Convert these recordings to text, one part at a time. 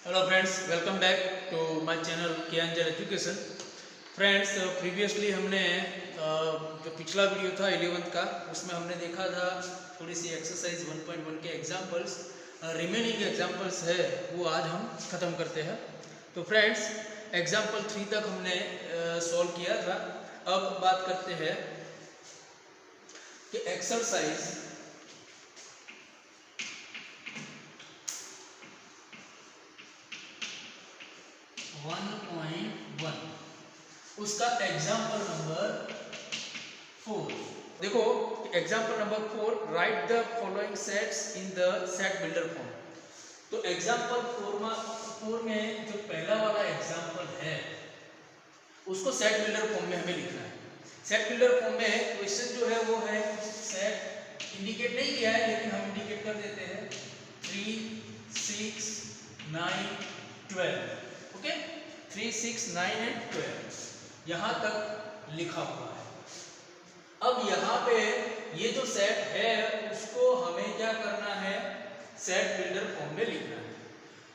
Hello friends, welcome back to my channel K Angel Education. Friends previously हमने जो पिछला video था 11th का उसमें हमने देखा था थोड़ी सी एक्सरसाइज 1.1 के एग्जांपल्स रिमेनिंग एग्जांपल्स है वो आज हम ख़त्म करते हैं। तो फ्रेंड्स एग्जांपल 3 तक हमने सॉल्व किया था। अब बात करते हैं कि एक्सरसाइज 1.1 उसका एग्जाम्पल नंबर 4। देखो example number 4, right the following sets in the set builder form. तो एग्जाम्पल 4 में जो पहला वाला एग्जाम्पल है उसको सेट बिल्डर फॉर्म में हमें लिखना है। सेट बिल्डर फॉर्म में क्वेश्चन जो है वो है, सेट इंडिकेट नहीं किया है लेकिन हम इंडिकेट कर देते हैं 3, 6, 9, 12। ओके, 3, 6, 9 एंड 12 यहाँ तक लिखा हुआ है। अब यहाँ पे ये जो सेट है उसको हमें क्या करना है, सेट बिल्डर फॉर्म में लिखना है।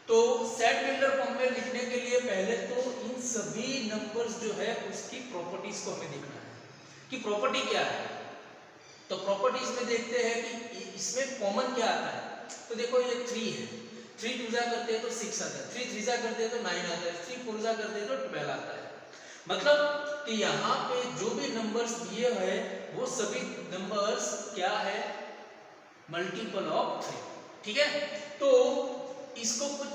तो सेट बिल्डर फॉर्म में लिखने के लिए पहले तो इन सभी नंबर्स जो है उसकी प्रॉपर्टीज को हमें देखना है कि प्रॉपर्टी क्या है। तो प्रॉपर्टीज में देखते हैं कि इसमें कॉमन क्या आता है। तो देखो ये 3 है, 3 2 जा करते हैं तो 6 आता है, 3 3 जा करते हैं तो 9 आता है, 3 4 जा करते हैं तो 12 आता है। मतलब कि यहाँ पे जो भी नंबर्स दिए हैं वो सभी नंबर्स क्या है, मल्टीपल ऑफ 3। ठीक है, तो इसको कुछ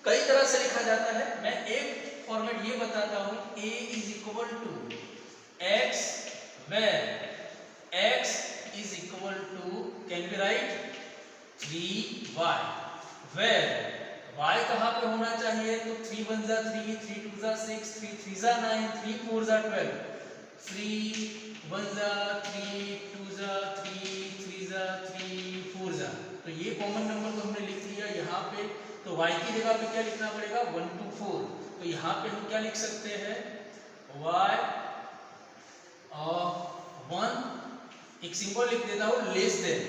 कई तरह से लिखा जाता है। मैं एक फॉर्मेट ये बताता हूँ, a is equal to x where x is equal to can be write 3y where y कहाँ पे होना चाहिए। तो 3 1 जा 3, 3 2 जा 6, 3 3 जा 9, 3 4 जा 12, 3 1 जा 3, 2 जा 3, 3 जा 3, 4 जा। तो ये कॉमन नंबर तो हमने लिख लिया यहाँ पे। तो y की जगह पे क्या लिखना पड़ेगा, 1 2 4। तो यहाँ पे हम क्या लिख सकते हैं, y 1 एक सिंबल लिख देता हूँ, लेस देन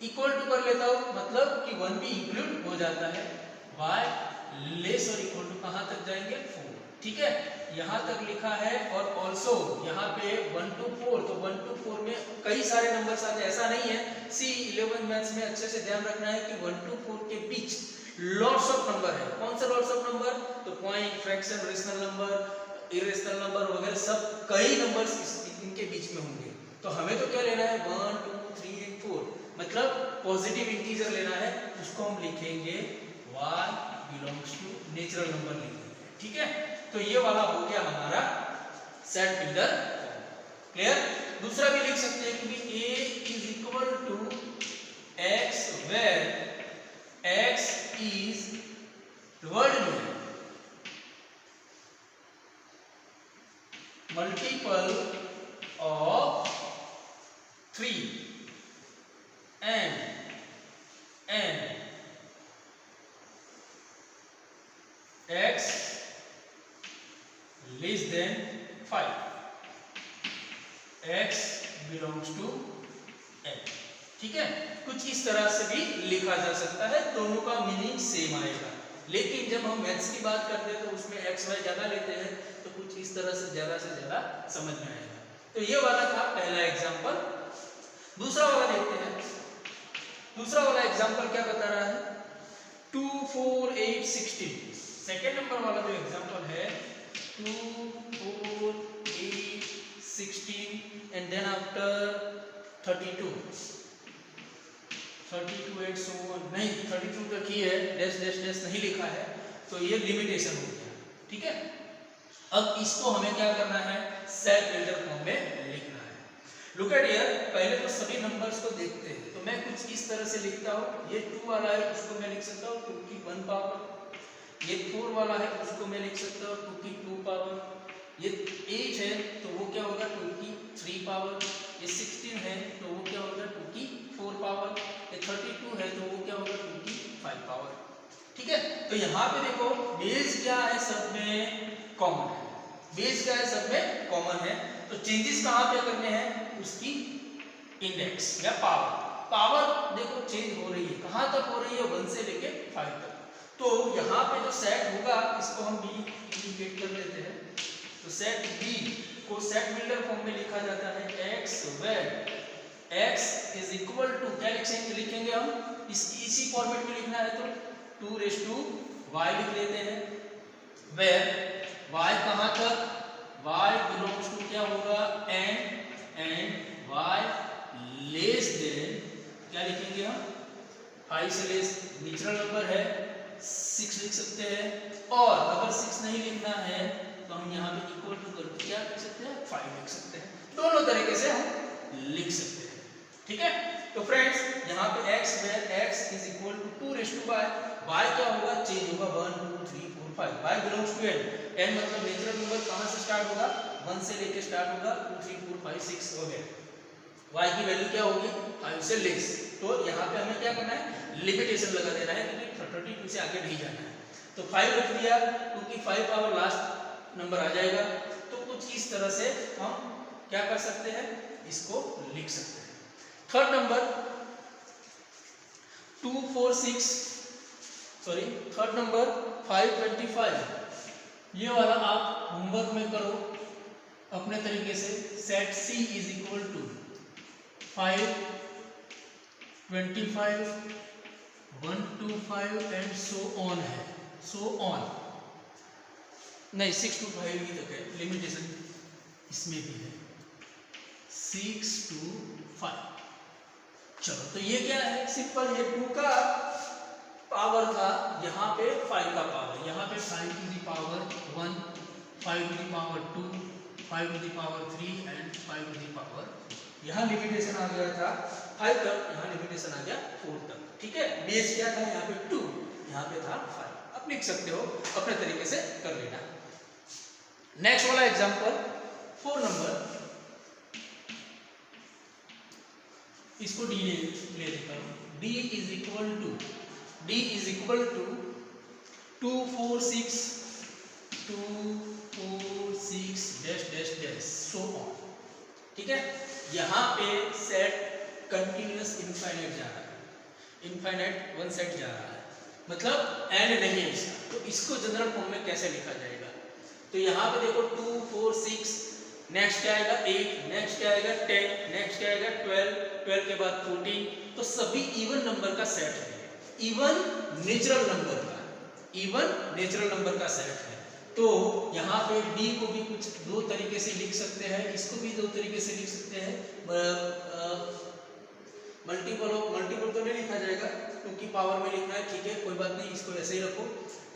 इक्वल टू कर लेता हूँ, मतलब कि 1 भी इंक्लूड हो जाता है। y लेस और इक्वल टू कहाँ तक जाएंगे, 4। ठीक है, यहाँ तक लिखा है। और ऑल्सो यहाँ पे 1 to 4, तो 1 to 4 में कई सारे नंबर्स आते हैं, ऐसा नहीं है। C11 मैथ्स में अच्छे से ध्यान रखना है कि 1 to 4 के बीच लॉट्स ऑफ नंबर है। कौन सा लॉट्स ऑफ नंबर, तो point, fraction, rational number, irrational number वगैरह सब कई नंबर्स इनके बीच में होंगे। तो हमें तो क्या लेना है, 1 2 3 एंड 4, मतलब पॉजिटिव इंटीजर लेना है। उसको हम लिखेंगे y belongs to natural number लिखेंगे। ठीक है, तो ये वाला हो गया हमारा सेट बिल्डर। क्लियर। दूसरा भी लिख सकते हैं कि a is equal to x where x is word में multiple of 3 and x less than 5, x belongs to n। ठीक है, कुछ इस तरह से भी लिखा जा सकता है, दोनों का मीनिंग सेम आएगा। लेकिन जब हम मैथ्स की बात करते हैं तो उसमें x y ज्यादा लेते हैं, तो कुछ इस तरह से ज्यादा समझ में आएगा। तो ये वाला था पहला एग्जांपल। दूसरा वाला देखते हैं। दूसरा वाला एग्जांपल क्या बता रहा है, 2 4 8 16। सेकेंड नंबर वाला जो एग्जांपल है 2 4 8 16 and then after 32 8 so on। नहीं, 32 तक ही है, डैश डैश डैश नहीं लिखा है, तो ये लिमिटेशन हो गया। ठीक है, अब इसको हमें क्या करना है, सेट बिल्डर फॉर्म में लिखना है। लुक एट हियर, पहले तो सभी नंबर्स को देखते हैं। तो मैं कुछ इस तरह से लिखता हूँ, ये 2 वाला है उसको मैं लिख सकता हूँ 2 की 1 पावर, ये 4 वाला है उसको मैं लिख सकता हूँ 2 की 2 पावर, ये 8 है तो वो क्या होगा 2 की 3 पावर, ये 16 है तो वो क्या होगा 2 की 4 पावर, ये 32 है तो वो क्या होगा 2 की 5 पावर। ठीक है, तो यहाँ पे देखो बेस क्या है, सब में कॉमन है। बेस क्या है, सब में कॉमन है। तो चेंजेस कहाँ पे करने हैं, उसकी इंडेक्स या पावर। पावर देखो चेंज हो रही है, कहाँ तक हो रही है, 1 से लेके 5 तक। तो यहाँ पे जो सेट होगा इसको हम बी इंडिकेट कर लेते हैं। तो सेट बी को सेट बिल्डर फॉर्म में लिखा जाता है x where x is equal to क्या लिखेंगे हम इसी फॉर्मेट में लिखना है तो 2 रेज़ टू y लिख लेते हैं, वेयर y कहाँ तक y बिलोंग्स टू क्या होगा एंड y लेस देन क्या लिखेंगे हम 5 से लेस नेचुरल नंबर है 6 लिख सकते हैं, और अगर 6 नहीं लिखना है तो हम यहाँ पे इक्वल टू करके क्या लिख सकते हैं 5 लिख सकते हैं। दोनों तरीके से हम लिख सकते हैं, ठीक है। तो फ्रेंड्स यहाँ पे x where x is equal to 2 raise to y क्या होगा चेंज होगा 1 2 3 4 5 y बिलोंग्स टू n मतलब नेचुरल नंबर कहाँ से स्टार्ट होगा 1 से लेके स्टार्ट होगा 2 3 4 5 6 वगैरह, y की वैल्यू क्या होगी 5 से लेस। तो यहाँ पे हमें क्या करना है लिमिटेशन लगा देना है क्योंकि 32 से आगे नहीं जाना है। तो 5 रख दिया क्योंकि 5 पावर लास्ट नंबर आ जाएगा। तो कुछ इस तरह से हम क्या कर सकते हैं इसको लिख सकते हैं। थर्ड नंबर 525 ये वाला आप होमवर्क में करो अपने तरीके से। Set C is equal to 5 25 125 and so on है, सो ऑन नहीं 6 to 5 ही तक है, लिमिटेशन इसमें भी है 6 to 5। चलो तो ये क्या है सिंपल, ये 2 का पावर था, यहाँ पे 5 का पावर, यहाँ पे 5 to the power 1 5 to the power 2 5 to the power 3 and 5 to the power, यहाँ लिमिटेशन आ गया था 5 तक, यहाँ लिमिटेशन आ गया 4 तक, ठीक है। बेस क्या था यहाँ पे 2, यहाँ पे था 5। आप लिख सकते हो अपने तरीके से कर लेना। नेक्स्ट वाला एग्जांपल 4 नंबर, इसको डी ले लेता हूँ। d is equal to 2 4 6 dash dash dash so on, ठीक है। यहाँ पे सेट कंटिन्यूअस इनफाइनाइट जा रहा है, इनफाइनाइट वन सेट जा रहा है, मतलब एंड नहीं है इसका। तो इसको जनरल फॉर्म में कैसे लिखा जाएगा, तो यहाँ पे देखो 2 4 6 नेक्स्ट क्या आएगा 8, नेक्स्ट क्या आएगा 10, नेक्स्ट क्या आएगा 12, 12 के बाद 14। तो सभी इवन नंबर का सेट है, इवन नेचुरल नंबर का सेट है। तो यहाँ पे d को भी कुछ 2 तरीके से लिख सकते हैं, इसको भी 2 तरीके से लिख सकते हैं। मल्टीपल तो नहीं लिखा जाएगा क्योंकि पावर में लिखना है, ठीक है कोई बात नहीं, इसको ऐसे ही रखो।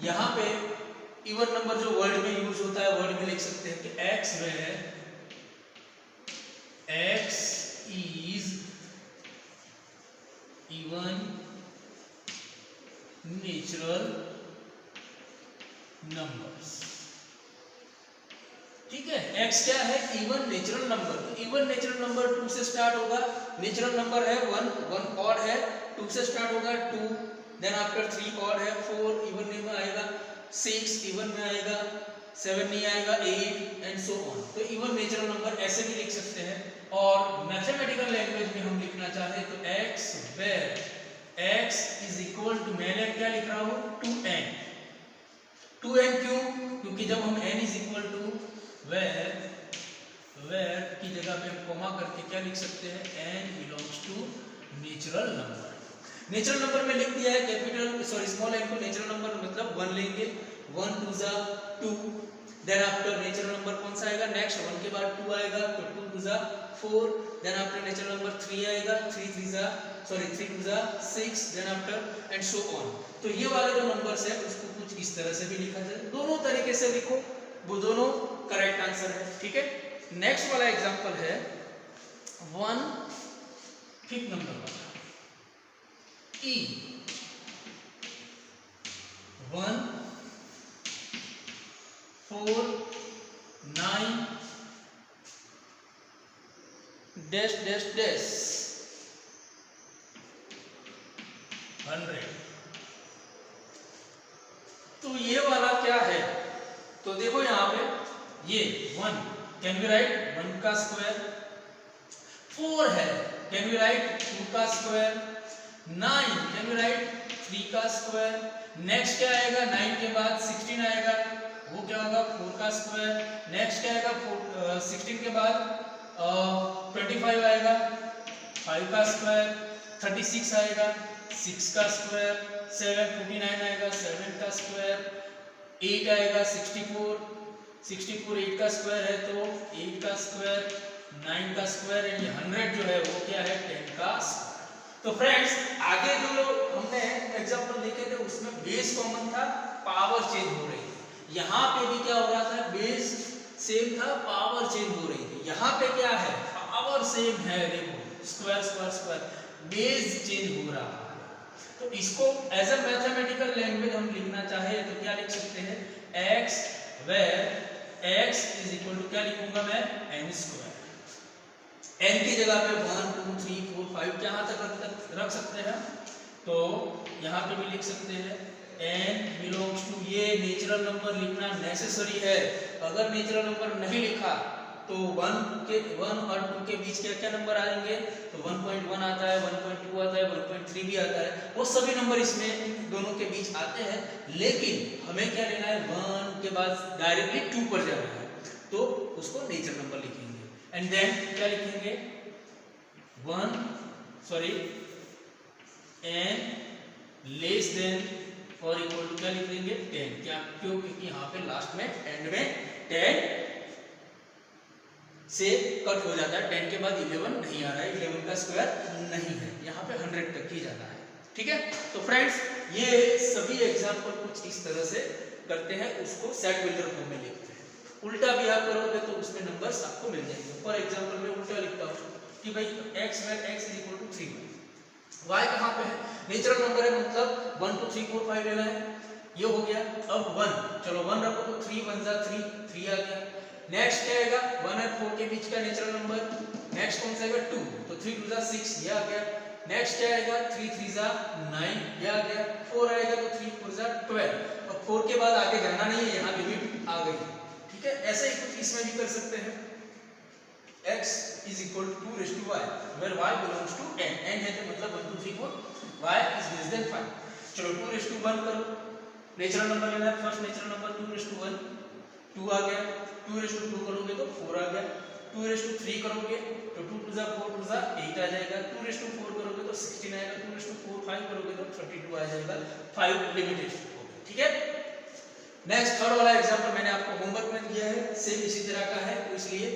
यहाँ पे इवन नंबर जो वर्ड में यूज होता है वर्ड में लिख सकते हैं कि x where x is even natural numbers, ठीक है। x क्या है इवन नेचुरल नंबर, तो इवन नेचुरल नंबर 2 से स्टार्ट होगा, नेचुरल नंबर है 1 ऑड है 2 से स्टार्ट होगा 2, देन आफ्टर 3 ऑड है 4 इवन में आएगा, 6 इवन में आएगा, 7 नहीं आएगा 8 एंड सो ऑन। तो इवन नेचुरल नंबर ऐसे भी लिख सकते हैं। और मैथमेटिकल लैंग्वेज में हम लिखना चाहते हैं तो x where x is equal to, मैंने क्या लिख रहा हूँ 2n क्यों, क्योंकि जब हम n is equal to where की जगह पे हम कॉमा करके क्या लिख सकते हैं n belongs to natural number. Natural number में लिख दिया है कैपिटल स्मॉल n को नेचुरल नंबर मतलब 1 लेंगे, 1 2 जा 2, देन आफ्टर नेचुरल नंबर कौन सा आएगा नेक्स्ट 1 के बाद 2 आएगा, तो 2 2 जा 4, देन आफ्टर नेचुरल नंबर 3 आएगा, 3 2 जा 6, then after and so on. तो ये वाले जो नंबर्स है उसको कुछ इस तरह से भी लिखा जाए, दोनों तरीके से लिखो, वो दोनों करेक्ट आंसर है, ठीक है। नेक्स्ट वाला एग्जांपल है 5th नंबर वाला E 1 4 9 डैश डैश डैश 100। तो ये वाला क्या है, तो देखो यहाँ पे ये 1 कैन बी राइट 1 का स्क्वायर, 4 है कैन बी राइट 2 का स्क्वायर, 9 कैन बी राइट 3 का स्क्वायर। नेक्स्ट क्या आएगा 9 के बाद 16 आएगा, वो क्या होगा 4 का स्क्वायर। नेक्स्ट क्या आएगा 16 के बाद 25 आएगा, 5 का स्क्वायर। 36 आएगा 6 का स्क्वायर। 7 49 आएगा 7 का स्क्वायर। 8 आएगा 64 8 का स्क्वायर है तो 8 का स्क्वायर। 9 का स्क्वायर एंड 100 जो है वो क्या है 10 का स्क्वायर। तो फ्रेंड्स आगे जो हमने एग्जांपल देखे थे उसमें बेस कॉमन था, पावर चेंज हो रही थी। यहाँ पे भी क्या हो रहा था, बेस सेम था, पावर चेंज हो रही थी। यहाँ पे क्या है, पावर सेम है, देखो square square square, base change हो रहा है। तो इसको एज अ मैथमेटिकल लैंग्वेज हम लिखना चाहे तो क्या लिख सकते हैं, x where x is equal to क्या लिखूंगा मैं n स्क्वायर। n की जगह पे 1 2 3 4 5 कहाँ तक रख सकते हैं, तो यहाँ पे भी लिख सकते हैं n बिलोंग्स टू, ये नेचुरल नंबर लिखना नेसेसरी है। अगर नेचुरल नंबर नहीं लिखा तो 1 और 2 के बीच क्या क्या नंबर आएंगे, तो 1.1 आता है, 1.2 आता है, 1.3 भी आता है, वो सभी नंबर इसमें दोनों के बीच आते हैं। लेकिन हमें क्या लेना है, 1 के बाद डायरेक्टली 2 पर जाना है, तो उसको नेचुरल नंबर लिखेंगे। एंड देन क्या लिखेंगे, n लेस देन और इक्वल टू क्या लिख देंगे 10। क्या, क्यों, क्योंकि यहाँ पे लास्ट में एंड में 10 से कट हो जाता है, 10 के बाद 11 नहीं आ रहा है, 11 का स्क्वायर नहीं है, यहाँ पे 100 तक ही जाना है। ठीक है, तो फ्रेंड्स ये सभी एग्जांपल कुछ इस तरह से करते हैं, उसको सेट बिल्डर फॉर्म में लिखते हैं। उल्टा भी आप करोगे तो उसमें नंबर्स आपको मिल जाएंगे। फॉर एग्जांपल मैं उल्टा लिखता हूँ कि भाई x where x is equal to 3, y कहाँ पे है, नेचुरल नंबर है, मतलब 1 2 3 4 5 लेना है, ये हो गया। अब 1, चलो 1 रखो तो 3 1 जा 3 3 आ गया। नेक्स्ट क्या आएगा, 1 और 4 के बीच का नेचुरल नंबर, नेक्स्ट कौन सा आएगा 2, तो 3 2 जा 6, ये आ गया। नेक्स्ट क्या आएगा 3 3 जा 9, ये आ गया। 4 आएगा तो 3 4 जा 12। अब 4 के बाद आगे जाना नहीं है, यहाँ लिमिट आ गई। ठीक है, ऐसे ही कुछ इसमें भी कर सकते हैं, x is equal to 2 raised to y where y belongs to n, n है तो मतलब 1 2 3 4, y is less than 5। चलो 2 raised to 1 करो, नेचुरल नंबर लेना है, first natural number 2 raised to 1, 2 आ गया। 2 raised to 2 करोगे तो 4 आ गया। 2 raised to 3 करोगे तो 2 2 जा 4 2 जा 8 आ जाएगा। 2 raised to 4 करोगे तो 16 आएगा। 2 raised to 4 5 करोगे तो 32 आ जाएगा। 5 लिमिटेड हो गया। ठीक है, नेक्स्ट थर्ड वाला एग्जांपल मैंने आपको होमवर्क में दिया है, सेम इसी तरह का है, तो इसलिए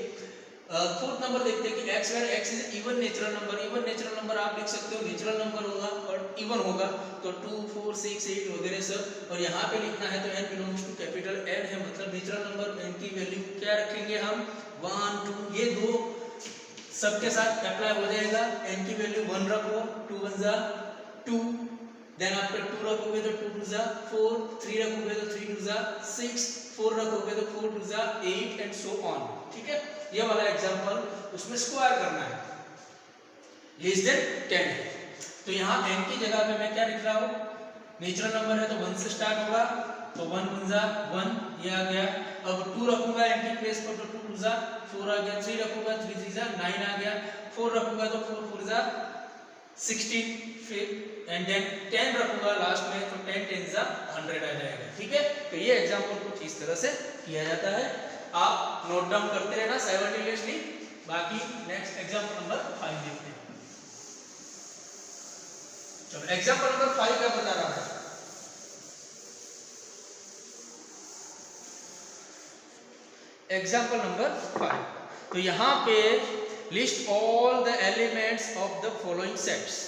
फोर्थ नंबर देखते हैं कि x where x is even natural number. Even natural number आप लिख सकते हो, नेचुरल नंबर होगा और इवन होगा तो 2 4 6 8 वगैरह सब। और यहाँ पे लिखना है तो n belongs to capital N है, मतलब नेचुरल नंबर n की वैल्यू क्या रखेंगे हम 1 2, ये दो सबके साथ अप्लाई हो जाएगा। n की वैल्यू 1 रखो, 2 1 जा 2, देन आफ्टर 2 रखोगे तो 2 2 जा 4, 3 रखोगे तो 3 2 जा 6, 4 रखोगे तो 4 2 जा 8 एंड सो ऑन। ठीक है, ये वाला एग्जांपल उसमें स्क्वायर करना है, लेस देन 10 है, तो यहाँ n की जगह पे मैं क्या लिख रहा हूँ, नेचुरल नंबर है तो 1 से स्टार्ट होगा, तो 1 1 जा 1, ये आ गया। अब 2 रखूंगा n की प्लेस पर तो 2 2 जा 4 आ गया। 3 रखूंगा 3 3 जा 9 आ गया। 4 रखूंगा तो 4 4 जा 16, फिर एंड देन 10 रखूंगा लास्ट में तो 10 10 जा 100 आ जाएगा। ठीक है, तो ये एग्जांपल कुछ इस तरह से किया जाता है, आप नोट डाउन करते रहना साइमल्टेनियसली। बाकी नेक्स्ट एग्जांपल नंबर 5 देखते हैं। चलो एग्जांपल नंबर 5 क्या बता रहा है, एग्जांपल नंबर 5, तो यहाँ पे list all the elements of the following sets.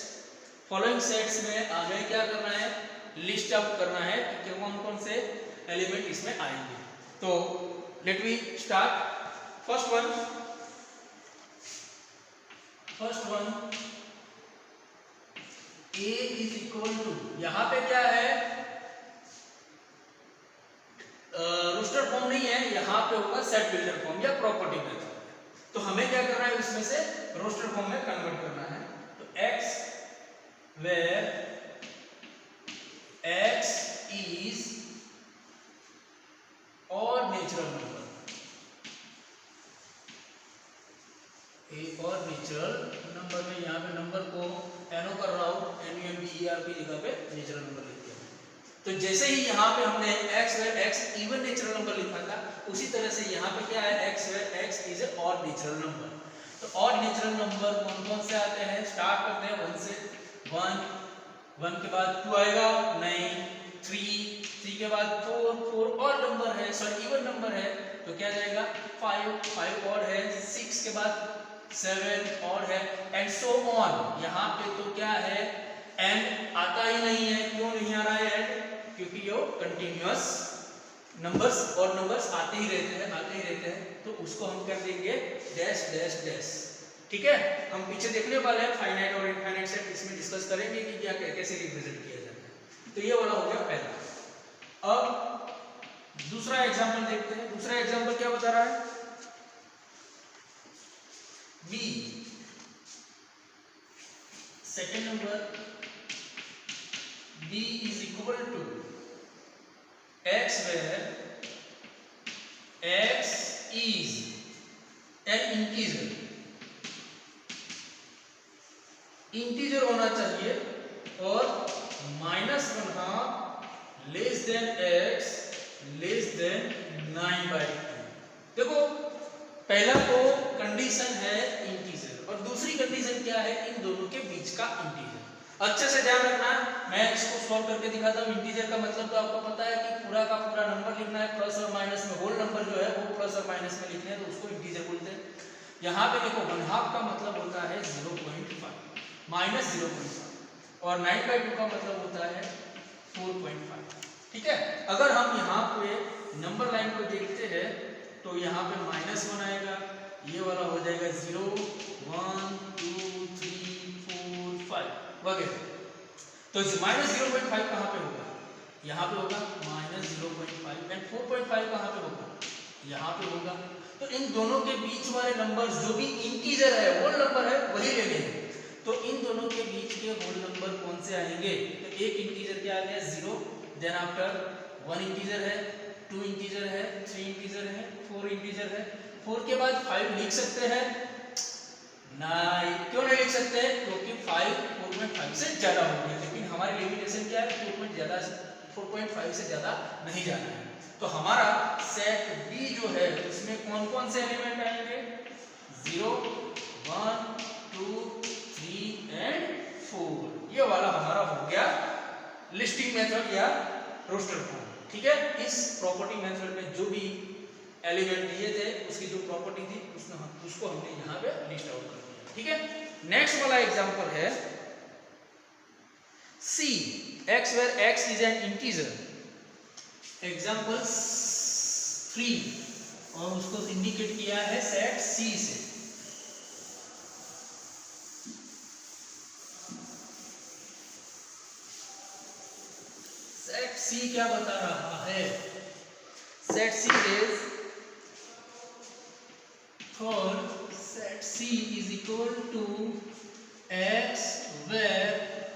Following sets में आगे क्या करना है, लिस्ट आउट करना है कि कौन कौन से एलिमेंट इसमें आएंगे। तो let me start. First one a is equal to, यहाँ पे क्या है, रोस्टर फॉर्म नहीं है, यहाँ पे होगा सेट बिल्डर फॉर्म या प्रॉपर्टी मेथड। तो हमें क्या करना है, उसमें से रोस्टर फॉर्म में कन्वर्ट करना है। तो x वेयर x इज और नेचुरल नंबर, ए और नेचुरल नंबर में यहाँ पे नंबर को एनो कर रहा हूँ, NUMBER दिया और b जगह पे नेचुरल नंबर लिख दिया। तो जैसे ही यहाँ पे हमने x where x even natural number लिखा था, उसी तरह से यहाँ पे क्या है x where x is a odd natural number. तो ऑड नेचुरल नंबर कौन कौन से आते हैं? स्टार्ट करते हैं 1 से। 1 के बाद 2 आएगा, नहीं 3 के बाद 4 ऑड नंबर है, सॉरी इवन नंबर है, तो क्या जाएगा 5 ऑड है, 6 के बाद 7 ऑड है, एंड सो ऑन। यहाँ पे तो क्या है, एंड आता ही नहीं है। क्यों नहीं आ रहा है एंड? क्योंकि ये कंटिन्यूअस नंबर्स और नंबर्स आते ही रहते हैं, तो उसको हम कर देंगे डैश डैश डैश। ठीक है, हम पीछे देखने वाले हैं फाइनाइट और इनफाइनाइट सेट, इसमें डिस्कस करेंगे कि क्या कैसे रिप्रेजेंट किया जाता है। तो ये वाला हो गया पहला। अब दूसरा एग्जांपल देखते हैं। दूसरा एग्जांपल क्या बता रहा है? B second number, b is equal to x where x is an integer होना चाहिए और -1/2 less than x less than 9/2। देखो पहला तो कंडीशन है इंटीजर और दूसरी कंडीशन क्या है? इन दोनों के बीच का इंटीजर। अच्छे से ध्यान रखना, मैं इसको सॉल्व करके दिखाता हूँ। इंटीजर का मतलब तो आपको पता है कि पूरा का पूरा नंबर लिखना है, प्लस और माइनस में। होल नंबर जो है वो प्लस और माइनस में लिखने हैं, तो उसको इंटीजर बोलते हैं। यहाँ पे देखो 1/2 का मतलब होता है 0.5 माइनस 0.5 और 9/2 का मतलब होता है 4.5। ठीक है, अगर हम यहाँ पे नंबर लाइन को देखते हैं तो यहाँ पे -1 आएगा, ये वाला हो जाएगा 0 1 2 3 4 5 वगैरह। तो -0.5 कहाँ पे होगा? यहाँ पे होगा -0.5 एंड 4.5 कहाँ पे होगा? यहाँ पे होगा। तो इन दोनों के बीच वाले नंबर जो भी इंटीजर है, होल नंबर है, वही लेने हैं। तो इन दोनों के बीच के होल नंबर कौन से आएंगे? तो एक इंटीजर क्या आ गया 0, देन आफ्टर 1 इंटीजर है, 2 इंटीजर है, 3 इंटीजर है, 4 इंटीजर है। 4 के बाद 5 लिख सकते हैं? नहीं। क्यों नहीं लिख सकते? क्योंकि 5 4.5 से ज्यादा हो गया, लेकिन हमारी लिमिटेशन क्या है? 4.5 से ज्यादा नहीं जाना है। तो हमारा सेट बी जो है उसमें कौन कौन से एलिमेंट आएंगे? 0 1 2 3 एंड 4। ये वाला हमारा हो गया लिस्टिंग मेथड या रोस्टर फॉर्म। ठीक है, इस प्रॉपर्टी मेथड में जो भी एलिमेंट दिए थे उसकी जो प्रॉपर्टी थी उसको हमने यहाँ पे लिस्ट आउट कर दिया। ठीक है, नेक्स्ट वाला एग्जांपल है C, x where x is an integer। Example 3 और उसको इंडिकेट किया है सेट C से। सेट C क्या बता रहा है? Set C is for set C is equal to x where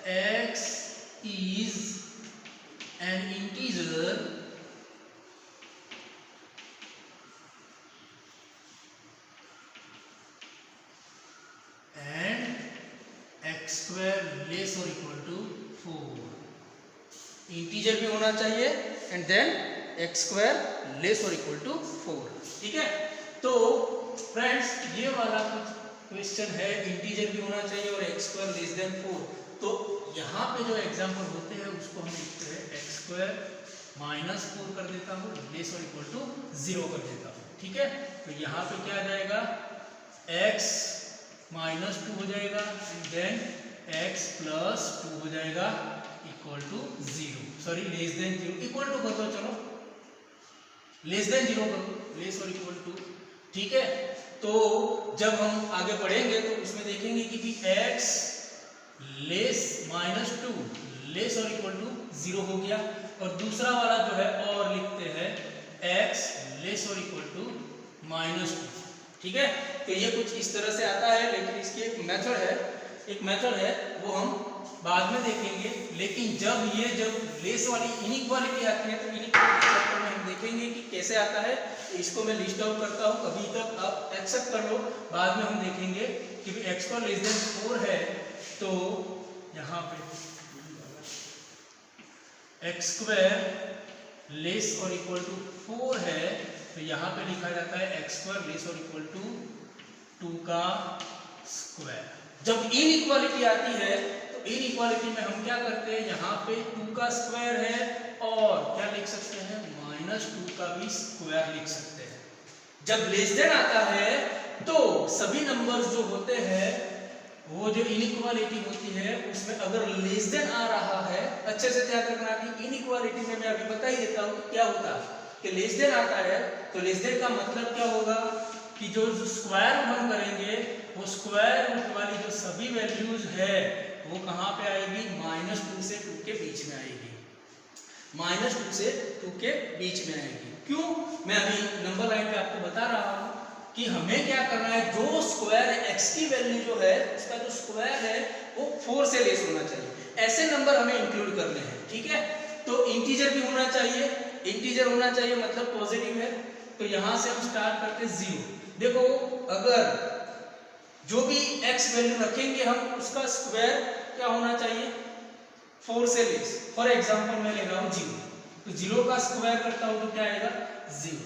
x is an integer and x square less or equal to 4। Integer भी होना चाहिए and then x square less और equal to 4। ठीक है, तो फ्रेंड्स ये वाला कुछ क्वेश्चन है, इंटीजर भी होना चाहिए और x स्क्वायर लेस देन 4। तो यहाँ पे जो एग्जांपल होते हैं उसको हम लिखते हैं x स्क्वायर -4 कर देता हूँ, लेस और इक्वल टू 0 कर देता हूँ। ठीक है, तो यहाँ पे क्या आ जाएगा? x -2 हो जाएगा एंड देन x + 2 हो जाएगा equal to 0, sorry less than 0। Equal to कर दो, चलो लेस देन 0 करो, लेस और इक्वल टू। ठीक है, तो जब हम आगे पढ़ेंगे तो उसमें देखेंगे कि x लेस -2 लेस और इक्वल टू 0 हो गया, और दूसरा वाला जो है और लिखते हैं x लेस और इक्वल टू -2। ठीक है, तो ये कुछ इस तरह से आता है, लेकिन इसकी एक मेथड है वो हम बाद में देखेंगे। लेकिन जब लेस वाली इनइक्वालिटी आती है तो इनइक्वालिटी चैप्टर में हम देखेंगे कि कैसे आता है। इसको मैं लिस्ट आउट करता हूँ, अभी तक आप एक्सेप्ट कर लो, बाद में हम देखेंगे कि x को लेस देन 4 है तो यहाँ पे एक्स स्क्वायर लेस और इक्वल टू 4 है, तो यहाँ पे लिखा जाता है एक्स स्क्वायर लेस और इक्वल टू 2 का स्क्वायर। जब इनइक्वालिटी आती है तो इनइक्वालिटी में हम क्या करते हैं, यहाँ पे 2 का स्क्वायर है और क्या लिख सकते हैं, -2 का भी स्क्वायर लिख सकते हैं। जब लेस देन आता है तो सभी नंबर्स जो होते हैं, वो जो इनइक्वालिटी होती है उसमें अगर लेस देन आ रहा है, अच्छे से ध्यान रखना कि इनइक्वालिटी में मैं अभी बता ही देता हूँ क्या होता है कि लेस देन आता है तो लेस देन का मतलब क्या होगा कि जो स्क्वायर हम करेंगे वो स्क्वायर रूट वाली जो सभी वैल्यूज है वो कहाँ पे आएगी, -2 से 2 के बीच में आएगी, -2 से 2 के बीच में आएगी। क्यों, मैं अभी नंबर लाइन पे आपको बता रहा हूँ कि हमें क्या करना है, जो स्क्वायर x की वैल्यू जो है उसका जो स्क्वायर है वो 4 से लेस होना चाहिए। ऐसे नंबर हमें इंक्लूड करने हैं, ठीक है। तो इंटीजर भी होना चाहिए, इंटीजर होना चाहिए मतलब पॉजिटिव है। तो यहां से हम स्टार्ट करते 0। देखो अगर जो भी x वैल्यू रखेंगे हम उसका स्क्वायर क्या होना चाहिए, 4 से लेस। फॉर एग्जांपल मैं ले रहा हूं 0, तो 0 का स्क्वायर करता हूं तो क्या आएगा 0,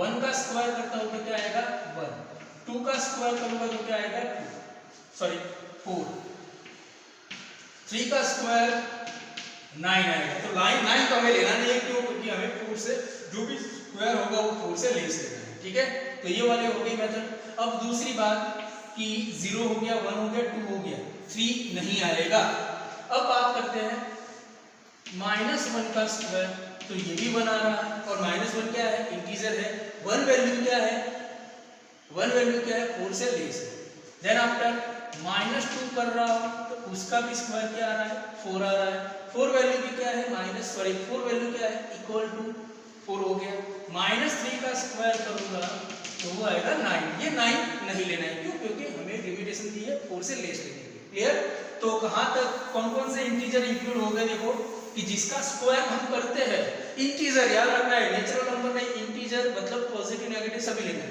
1 का स्क्वायर करता हूं तो क्या आएगा 1, 2 का स्क्वायर करूंगा तो क्या आएगा 4, 3 का स्क्वायर 9 आएगा। तो लाइन 9 तो हमें लेना नहीं है, क्यों, क्योंकि हमें 4 से जो भी स्क्वायर होगा वो 4 से लेस लेना है, ठीक है। तो ये वाले हो गई मेथड। अब दूसरी बात कि 0 हो गया, 1 हो गया, 2 हो गया, 3 नहीं आएगा। अब बात करते हैं -1 का स्क्वायर, तो ये भी बना रहा है और -1 क्या है, इंटीजर है। 1 वैल्यू क्या है, 1 वैल्यू क्या है, 4 से लेस है। देन आफ्टर -2 कर रहा हूं तो उसका भी स्क्वायर क्या आ रहा है, 4 आ रहा है। 4 वैल्यू भी क्या है, 4 वैल्यू क्या है, इक्वल टू 4 हो गया। -3 का स्क्वायर करूंगा तो वो आएगा 9। ये 9 नहीं लेना है, क्यों, क्योंकि हमें लिमिटेशन दी है 4 से लेस लेने की। क्लियर। तो कहां तक कौन कौन से इंटीजर इंक्लूड हो गए, देखो कि जिसका स्क्वायर हम करते हैं, इंटीजर याद रखना है, नेचुरल नंबर नहीं, इंटीजर मतलब पॉजिटिव नेगेटिव सभी लेना है।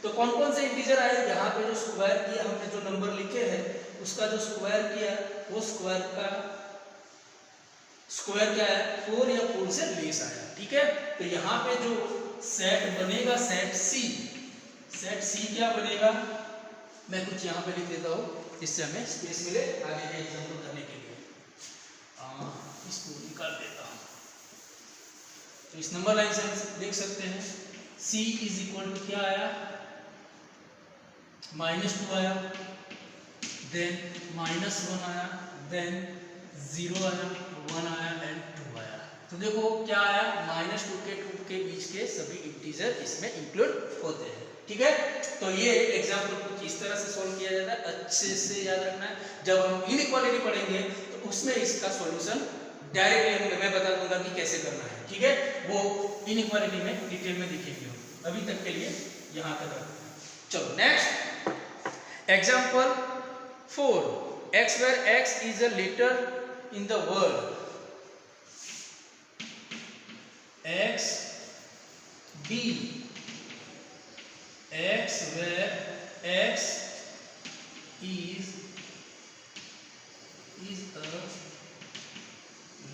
तो कौन कौन से इंटीजर आए, यहाँ पे जो स्क्वायर किया हमने, जो नंबर लिखे हैं उसका जो स्क्वायर किया वो स्क्वायर का स्क्वायर क्या है, 4 या 4 से लेस आया, ठीक है। तो यहाँ पे जो सेट बनेगा, सेट सी क्या बनेगा, मैं कुछ यहाँ पे लिख देता हूँ जिससे हमें स्पेस मिले आगे के एग्जाम्पल करने के लिए। इसको निकाल देता हूँ। तो इस नंबर लाइन से हम देख सकते हैं C इज इक्वल टू क्या आया, -2 आया, देन -1 आया, देन 0 आया, 1 आया एंड 2 आया। तो देखो क्या आया, -2 के 2 के बीच के सभी इंटीजर इसमें इंक्लूड होते हैं, ठीक है। तो ये एग्जाम्पल कुछ इस तरह से सॉल्व किया जाता है, अच्छे से याद रखना है। जब हम इनइक्वालिटी पढ़ेंगे तो उसमें इसका सॉल्यूशन डायरेक्टली मैं बता दूंगा कि कैसे करना है, ठीक है। वो इनइक्वालिटी में डिटेल में दिखेगी। अभी तक के लिए यहाँ तक रखते हैं। चलो next example 4, x where x is a letter in the word x b, x where x is a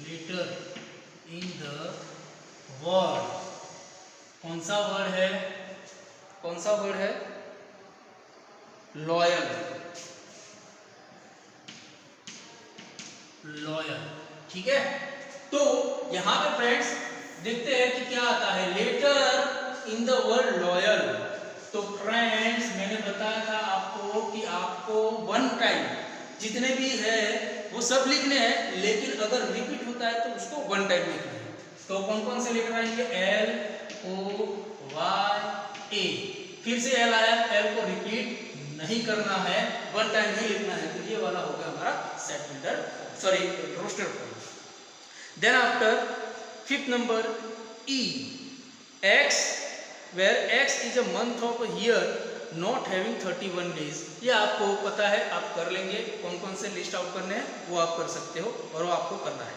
letter in the word। कौन सा वर्ड है, कौन सा वर्ड है, लॉयल, लॉयल, ठीक है। तो यहां पे फ्रेंड्स देखते हैं कि क्या आता है, letter in the word loyal. तो फ्रेंड्स मैंने बताया था आपको कि आपको 1 टाइम जितने भी है वो सब लिखने हैं, लेकिन अगर रिपीट होता है तो उसको 1 टाइम लिखना है। तो कौन कौन से लिख रहे हैं, LOYA, फिर से L आया, L को रिपीट नहीं करना है, 1 टाइम ही लिखना है। तो ये वाला हो गया हमारा set builder, sorry roster form. Then after 5th number E, X where X is a month of a year not having 31 days। ये आपको पता है, आप कर लेंगे, कौन कौन से लिस्ट आउट करने हैं वो आप कर सकते हो और वो आपको करना है।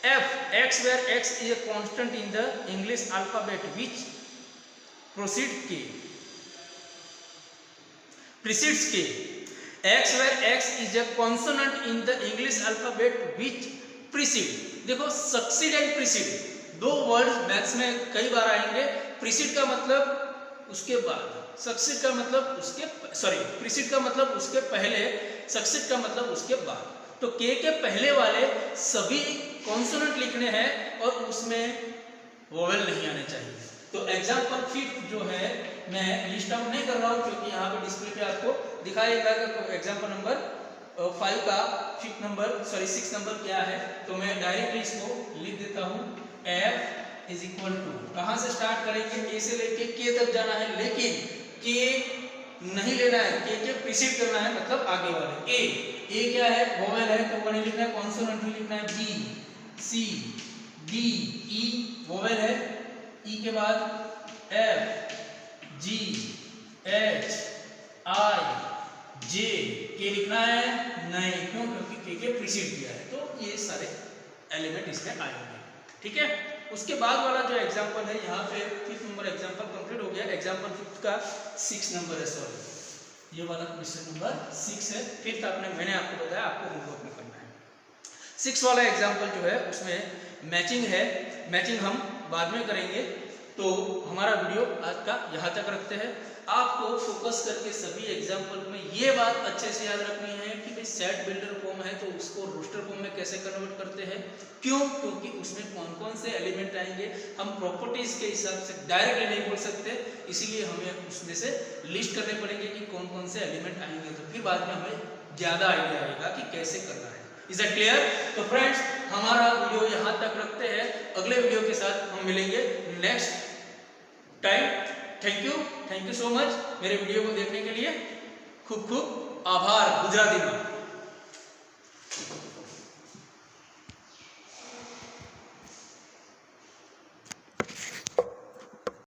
F, X where X is a constant in the English alphabet which precedes K। X where X is a consonant in the English alphabet which preceded. देखो सक्सीड एंड प्रीसीड दो वर्ड मैथ्स में कई बार आएंगे। Preceded का मतलब उसके बाद, succeed का मतलब उसके, सॉरी प्रीसीड का मतलब उसके पहले, सक्सीड का मतलब उसके बाद। तो के पहले वाले सभी कॉन्सोनेंट लिखने हैं और उसमें वोवेल नहीं आने चाहिए। तो एग्जाम्पल 5 जो है मैं लिस्ट आउट नहीं कर रहा हूँ क्योंकि यहाँ पे डिस्प्ले पे आपको दिखाएगा कि एग्जाम्पल नंबर 5 का 6 नंबर क्या है। तो मैं डायरेक्टली इसको लिख देता हूँ। F इज इक्वल टू, कहाँ से स्टार्ट करेंगे, ए से लेके के तक जाना है, लेकिन के नहीं लेना है, के प्रीसीड करना है, मतलब आगे वाले। ए क्या है, वोवेल है तो वो नहीं लिखना है, कॉन्सोनेंट ही लिखना है। बी, सी, डी, ई वोवेल है, ई के बाद एफ, जी, एच, आई, जे, के लिखना है नहीं, क्यों, क्योंकि के प्रीसीड किया है। तो ये सारे एलिमेंट इसमें आएंगे, ठीक है। उसके बाद वाला जो एग्जांपल है, यहाँ पे 5th नंबर एग्जांपल कंप्लीट हो गया। एग्जांपल 5 का 6 नंबर है, सॉरी ये वाला क्वेश्चन नंबर 6 है। 5th मैंने आपको बताया आपको होमवर्क में करना है। 6 वाला एग्जांपल जो है उसमें मैचिंग है, मैचिंग हम बाद में करेंगे। तो हमारा वीडियो आज का यहाँ तक रखते हैं। आपको फोकस करके सभी एग्जाम्पल में ये बात अच्छे से याद रखनी है कि भाई सेट बिल्डर फॉर्म है तो उसको रोस्टर फॉर्म में कैसे कन्वर्ट करते हैं, क्यों, क्योंकि उसमें कौन कौन से एलिमेंट आएंगे हम प्रॉपर्टीज के हिसाब से डायरेक्टली नहीं बोल सकते, इसीलिए हमें उसमें से लिस्ट करने पड़ेंगे कि कौन कौन से एलिमेंट आएंगे। तो फिर बाद में हमें ज़्यादा आइडिया आएगा कि कैसे करना है। Is that clear? तो फ्रेंड्स हमारा वीडियो यहाँ तक रखते हैं, अगले वीडियो के साथ हम मिलेंगे next time. Thank you so much मेरे वीडियो को देखने के लिए। खूब खूब आभार गुजराती में।